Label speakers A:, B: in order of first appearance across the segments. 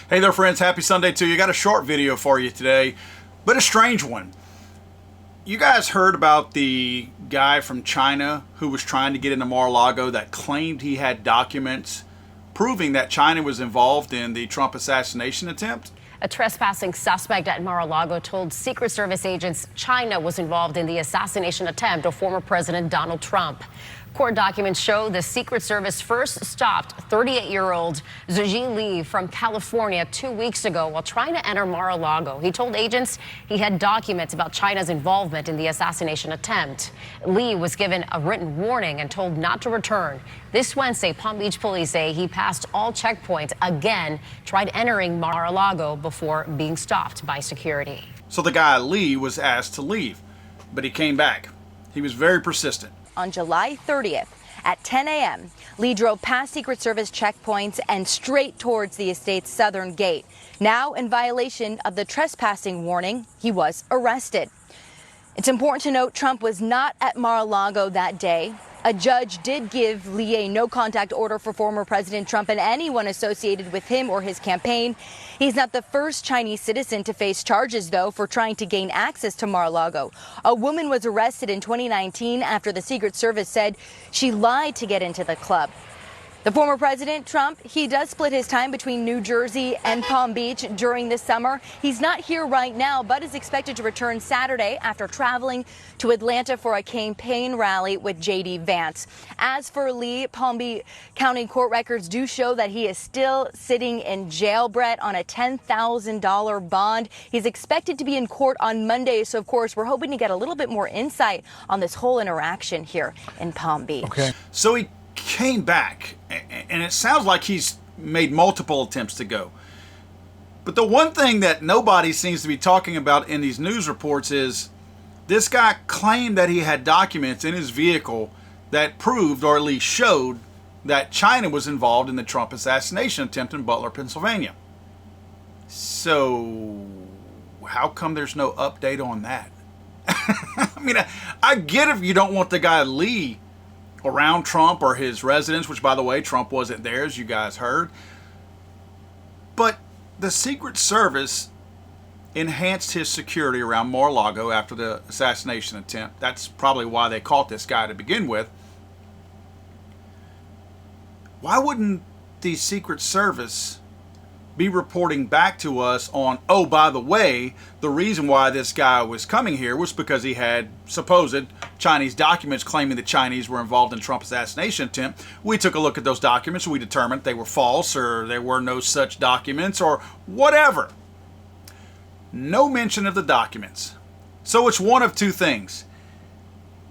A: Hey there friends, happy Sunday to you. Got a short video for you today, but a strange one. You guys heard about the guy from China who was trying to get into Mar-a-Lago that claimed he had documents proving that China was involved in the Trump assassination attempt?
B: A trespassing suspect at Mar-a-Lago told Secret Service agents China was involved in the assassination attempt of former President Donald Trump. Court documents show the Secret Service first stopped 38-year-old Zhiji Li from California 2 weeks ago while trying to enter Mar-a-Lago. He told agents he had documents about China's involvement in the assassination attempt. Li was given a written warning and told not to return. This Wednesday, Palm Beach police say he passed all checkpoints again, tried entering Mar-a-Lago before being stopped by security.
A: So the guy Li was asked to leave, but he came back. He was very persistent.
C: On July 30th at 10 a.m., Lee drove past Secret Service checkpoints and straight towards the estate's southern gate. Now, in violation of the trespassing warning, he was arrested. It's important to note Trump was not at Mar-a-Lago that day. A judge did give Lee a no-contact order for former President Trump and anyone associated with him or his campaign. He's not the first Chinese citizen to face charges, though, for trying to gain access to Mar-a-Lago. A woman was arrested in 2019 after the Secret Service said she lied to get into the club. The former President Trump, he does split his time between New Jersey and Palm Beach during the summer. He's not here right now, but is expected to return Saturday after traveling to Atlanta for a campaign rally with J.D. Vance. As for Lee, Palm Beach County court records do show that he is still sitting in jail, Brett, on a $10,000 bond. He's expected to be in court on Monday, so of course we're hoping to get a little bit more insight on this whole interaction here in Palm Beach.
A: Okay. So he came back, and it sounds like he's made multiple attempts to go. But the one thing that nobody seems to be talking about in these news reports is this guy claimed that he had documents in his vehicle that proved, or at least showed, that China was involved in the Trump assassination attempt in Butler, Pennsylvania. So how come there's no update on that? I mean, I get if you don't want the guy Lee around Trump or his residence, which, by the way, Trump wasn't there, as you guys heard. But the Secret Service enhanced his security around Mar-a-Lago after the assassination attempt. That's probably why they caught this guy to begin with. Why wouldn't the Secret Service be reporting back to us on, oh, by the way, the reason why this guy was coming here was because he had supposed Chinese documents claiming the Chinese were involved in Trump assassination attempt. We took a look at those documents. We determined they were false, or there were no such documents, or whatever. No mention of the documents. So it's one of two things.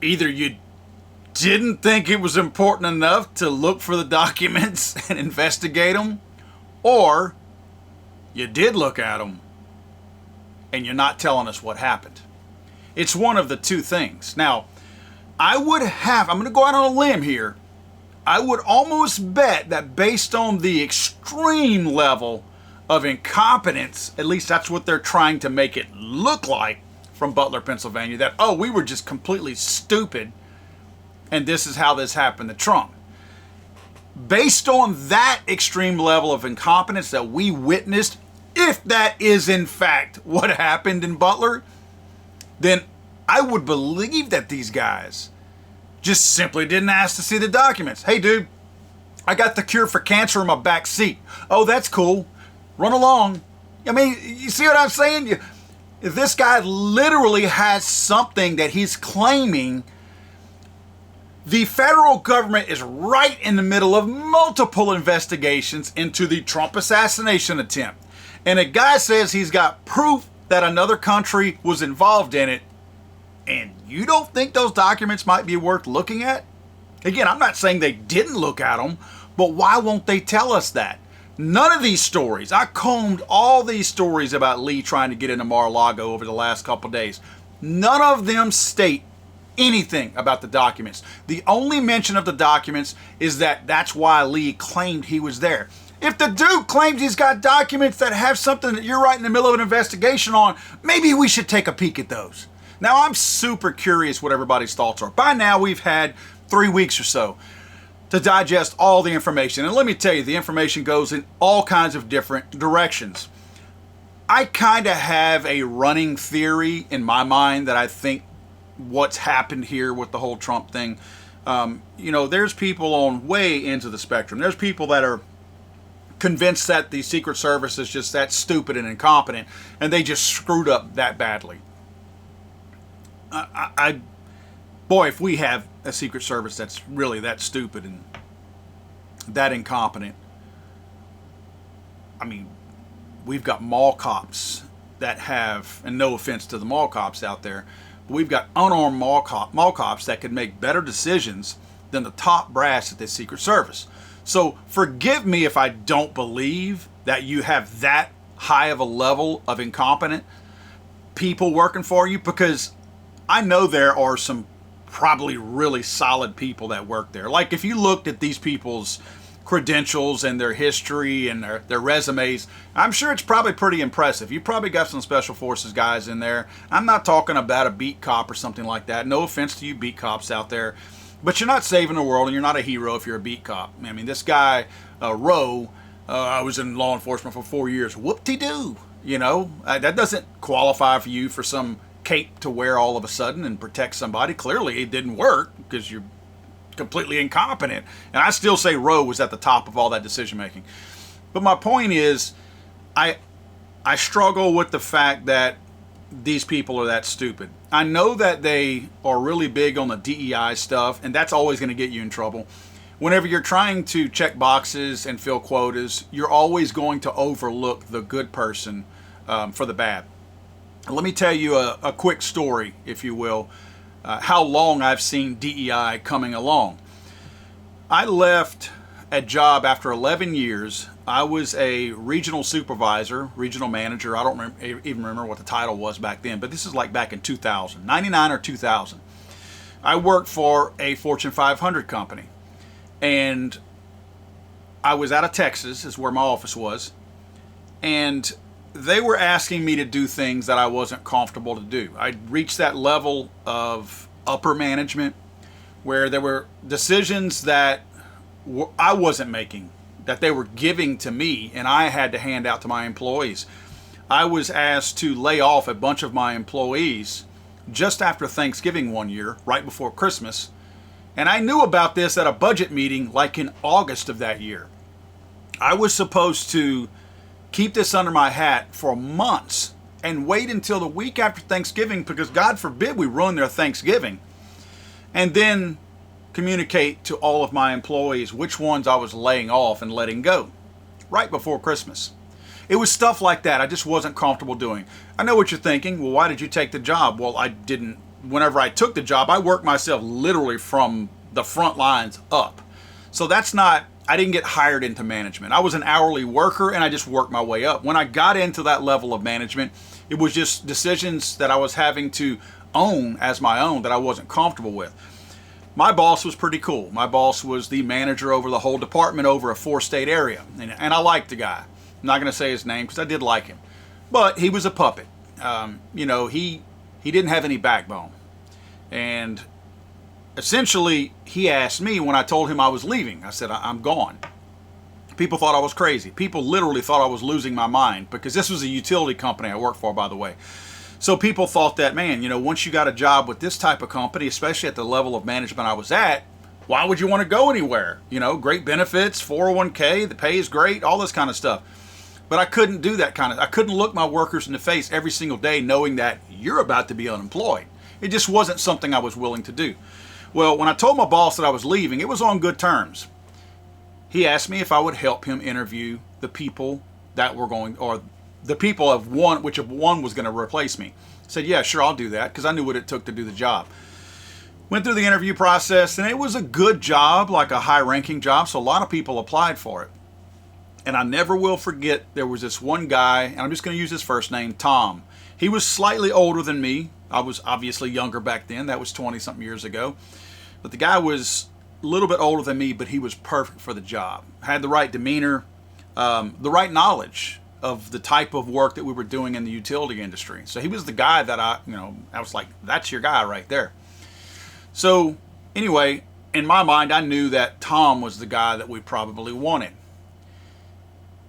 A: Either you didn't think it was important enough to look for the documents and investigate them, or you did look at them and you're not telling us what happened. It's one of the two things. Now, I'm going to go out on a limb here. I would almost bet that based on the extreme level of incompetence, at least that's what they're trying to make it look like from Butler, Pennsylvania, that, oh, we were just completely stupid and this is how this happened to Trump. Based on that extreme level of incompetence that we witnessed, if that is in fact what happened in Butler, then I would believe that these guys just simply didn't ask to see the documents. Hey dude, I got the cure for cancer in my back seat. Oh, that's cool. Run along. I mean, you see what I'm saying? If this guy literally has something that he's claiming, the federal government is right in the middle of multiple investigations into the Trump assassination attempt. And a guy says he's got proof that another country was involved in it, and you don't think those documents might be worth looking at? Again, I'm not saying they didn't look at them, but why won't they tell us that? None of these stories, I combed all these stories about Lee trying to get into Mar-a-Lago over the last couple days. None of them state anything about the documents. The only mention of the documents is that that's why Lee claimed he was there. If the dude claims he's got documents that have something that you're right in the middle of an investigation on, maybe we should take a peek at those. Now, I'm super curious what everybody's thoughts are. By now, we've had 3 weeks or so. to digest all the information. And let me tell you, the information goes in all kinds of different directions. I kind of have a running theory in my mind that I think what's happened here with the whole Trump thing. There's people on way into the spectrum. There's people that are convinced that the Secret Service is just that stupid and incompetent, and they just screwed up that badly. Boy, if we have a Secret Service that's really that stupid and that incompetent, I mean, we've got mall cops that have, and no offense to the mall cops out there, but we've got unarmed mall cops that could make better decisions than the top brass at the Secret Service. So forgive me if I don't believe that you have that high of a level of incompetent people working for you, because I know there are some probably really solid people that work there. Like if you looked at these people's credentials and their history and their resumes, I'm sure it's probably pretty impressive. You probably got some special forces guys in there. I'm not talking about a beat cop or something like that. No offense to you beat cops out there. But you're not saving the world, and you're not a hero if you're a beat cop. I mean, this guy, Rowe, I was in law enforcement for 4 years. Whoop-de-doo. That doesn't qualify for you for some cape to wear all of a sudden and protect somebody. Clearly, it didn't work because you're completely incompetent. And I still say Rowe was at the top of all that decision-making. But my point is, I struggle with the fact that these people are that stupid. I know that they are really big on the DEI stuff, and that's always going to get you in trouble. Whenever you're trying to check boxes and fill quotas, you're always going to overlook the good person for the bad. Let me tell you a quick story, if you will, how long I've seen DEI coming along. I left a job after 11 years. I was a regional supervisor, regional manager. I don't even remember what the title was back then, but this is like back in 2000, 99 or 2000. I worked for a Fortune 500 company, and I was out of Texas, is where my office was, and they were asking me to do things that I wasn't comfortable to do. I'd reached that level of upper management where there were decisions that I wasn't making, that they were giving to me, and I had to hand out to my employees. I was asked to lay off a bunch of my employees just after Thanksgiving one year, right before Christmas, and I knew about this at a budget meeting like in August of that year. I was supposed to keep this under my hat for months and wait until the week after Thanksgiving, because God forbid we ruin their Thanksgiving, and then communicate to all of my employees which ones I was laying off and letting go right before Christmas. It was stuff like that I just wasn't comfortable doing. I know what you're thinking. Well, why did you take the job? Well, I didn't. Whenever I took the job, I worked myself literally from the front lines up. So that's not, I didn't get hired into management. I was an hourly worker, and I just worked my way up. When I got into that level of management, it was just decisions that I was having to own as my own that I wasn't comfortable with. My boss was pretty cool. My boss was the manager over the whole department over a 4-state area. And I liked the guy. I'm not going to say his name because I did like him. But he was a puppet. He didn't have any backbone. And essentially, he asked me when I told him I was leaving. I said, I'm gone. People thought I was crazy. People literally thought I was losing my mind, because this was a utility company I worked for, by the way. So people thought that, man, once you got a job with this type of company, especially at the level of management I was at, why would you want to go anywhere? Great benefits, 401k, the pay is great, all this kind of stuff. But I couldn't do that I couldn't look my workers in the face every single day knowing that you're about to be unemployed. It just wasn't something I was willing to do. Well, when I told my boss that I was leaving, it was on good terms. He asked me if I would help him interview the people that were going, or the people of one, which of one was going to replace me. I said, yeah, sure, I'll do that, because I knew what it took to do the job. Went through the interview process, and it was a good job, like a high-ranking job, so a lot of people applied for it. And I never will forget, there was this one guy, and I'm just going to use his first name, Tom. He was slightly older than me. I was obviously younger back then. That was 20-something years ago. But the guy was a little bit older than me, but he was perfect for the job. Had the right demeanor, the right knowledge of the type of work that we were doing in the utility industry. So he was the guy that I was like, that's your guy right there. So anyway, in my mind, I knew that Tom was the guy that we probably wanted.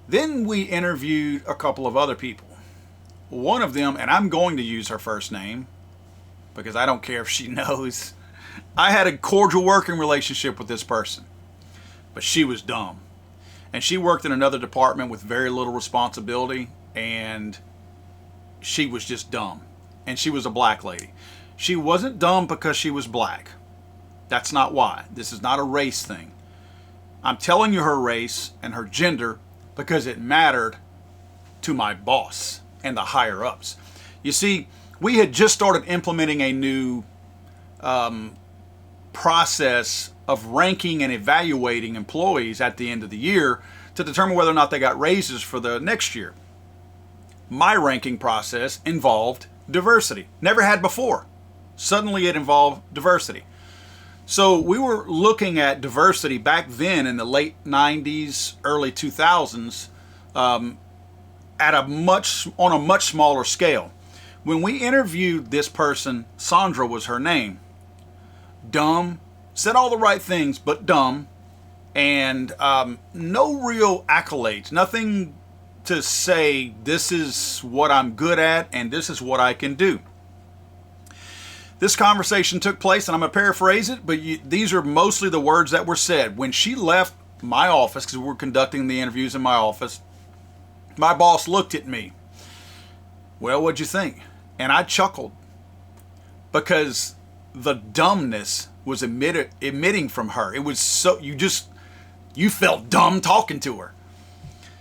A: Then we interviewed a couple of other people. One of them, and I'm going to use her first name because I don't care if she knows, I had a cordial working relationship with this person, but she was dumb. And she worked in another department with very little responsibility, and she was just dumb. And she was a black lady. She wasn't dumb because she was black. That's not why. This is not a race thing. I'm telling you her race and her gender because it mattered to my boss and the higher ups. You see, we had just started implementing a new process of ranking and evaluating employees at the end of the year to determine whether or not they got raises for the next year. My ranking process involved diversity. Never had before. Suddenly it involved diversity. So we were looking at diversity back then in the late 90s, early 2000s, on a much smaller scale. When we interviewed this person, Sandra was her name, dumb, said all the right things, but dumb, and no real accolades, nothing to say this is what I'm good at and this is what I can do. This conversation took place, and I'm going to paraphrase it, but these are mostly the words that were said. When she left my office, because we were conducting the interviews in my office, my boss looked at me. Well, what'd you think? And I chuckled because the dumbness was emitting from her. It was so, you felt dumb talking to her.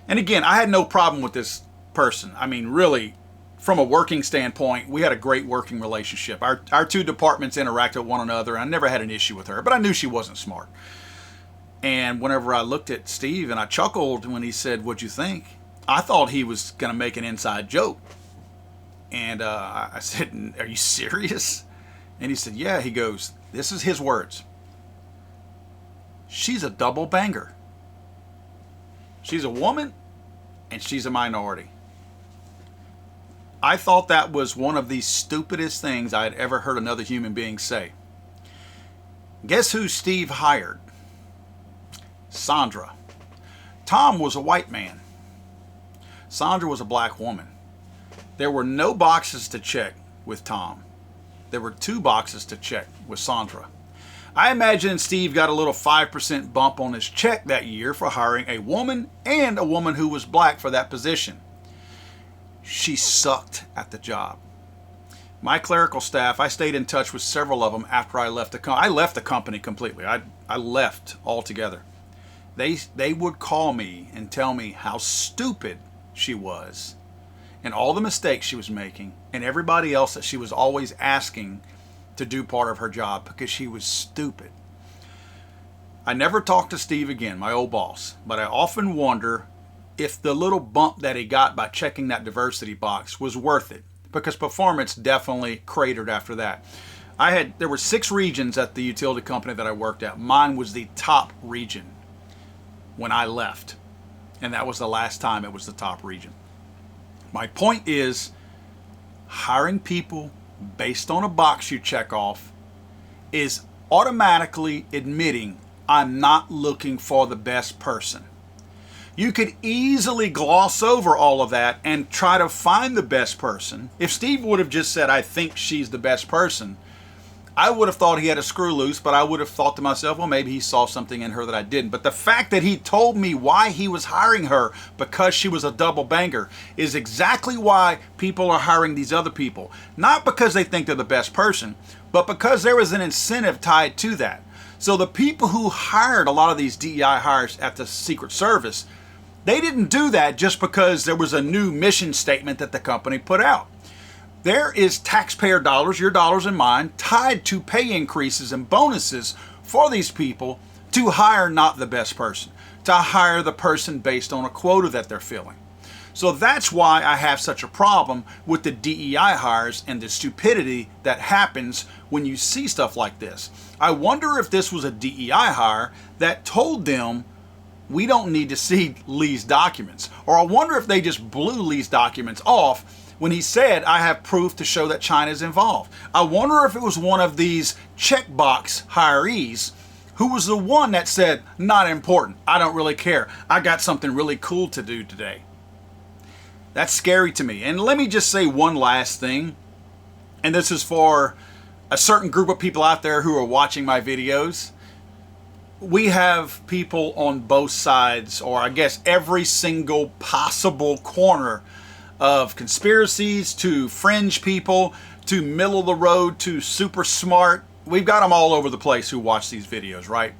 A: And again, I had no problem with this person. I mean, really, from a working standpoint, we had a great working relationship. Our two departments interacted with one another, and I never had an issue with her, but I knew she wasn't smart. And whenever I looked at Steve and I chuckled when he said, "What'd you think?" I thought he was going to make an inside joke. And I said, "Are you serious?" And he said, "Yeah." He goes, this is his words, "She's a double banger. She's a woman and she's a minority." I thought that was one of the stupidest things I had ever heard another human being say. Guess who Steve hired? Sandra. Tom was a white man. Sandra was a black woman. There were no boxes to check with Tom. There were 2 boxes to check with Sandra. I imagine Steve got a little 5% bump on his check that year for hiring a woman and a woman who was black for that position. She sucked at the job. My clerical staff, I stayed in touch with several of them after I left the company. I left the company completely. I left altogether. They would call me and tell me how stupid she was and all the mistakes she was making and everybody else that she was always asking to do part of her job because she was stupid. I never talked to Steve again, my old boss, but I often wonder if the little bump that he got by checking that diversity box was worth it, because performance definitely cratered after that. There were 6 regions at the utility company that I worked at. Mine was the top region when I left, and that was the last time it was the top region. My point is, hiring people based on a box you check off is automatically admitting I'm not looking for the best person. You could easily gloss over all of that and try to find the best person. If Steve would have just said, "I think she's the best person," I would have thought he had a screw loose, but I would have thought to myself, well, maybe he saw something in her that I didn't. But the fact that he told me why he was hiring her, because she was a double banger, is exactly why people are hiring these other people. Not because they think they're the best person, but because there is an incentive tied to that. So the people who hired a lot of these DEI hires at the Secret Service, they didn't do that just because there was a new mission statement that the company put out. There is taxpayer dollars, your dollars and mine, tied to pay increases and bonuses for these people to hire not the best person, to hire the person based on a quota that they're filling. So that's why I have such a problem with the DEI hires and the stupidity that happens when you see stuff like this. I wonder if this was a DEI hire that told them, we don't need to see Lee's documents. Or I wonder if they just blew Lee's documents off when he said, "I have proof to show that China is involved." I wonder if it was one of these checkbox hirees who was the one that said, not important, I don't really care, I got something really cool to do today. That's scary to me. And let me just say one last thing, and this is for a certain group of people out there who are watching my videos. We have people on both sides, or I guess every single possible corner of conspiracies, to fringe people, to middle of the road, to super smart. We've got them all over the place who watch these videos, right?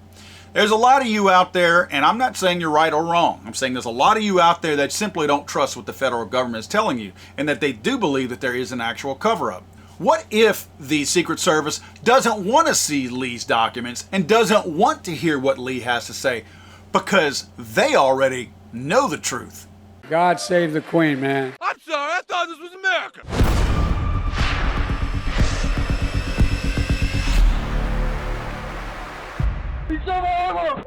A: There's a lot of you out there, and I'm not saying you're right or wrong. I'm saying there's a lot of you out there that simply don't trust what the federal government is telling you, and that they do believe that there is an actual cover-up. What if the Secret Service doesn't want to see Lee's documents and doesn't want to hear what Lee has to say because they already know the truth?
D: God save the Queen, man.
E: I'm sorry, I thought this was America. It's over.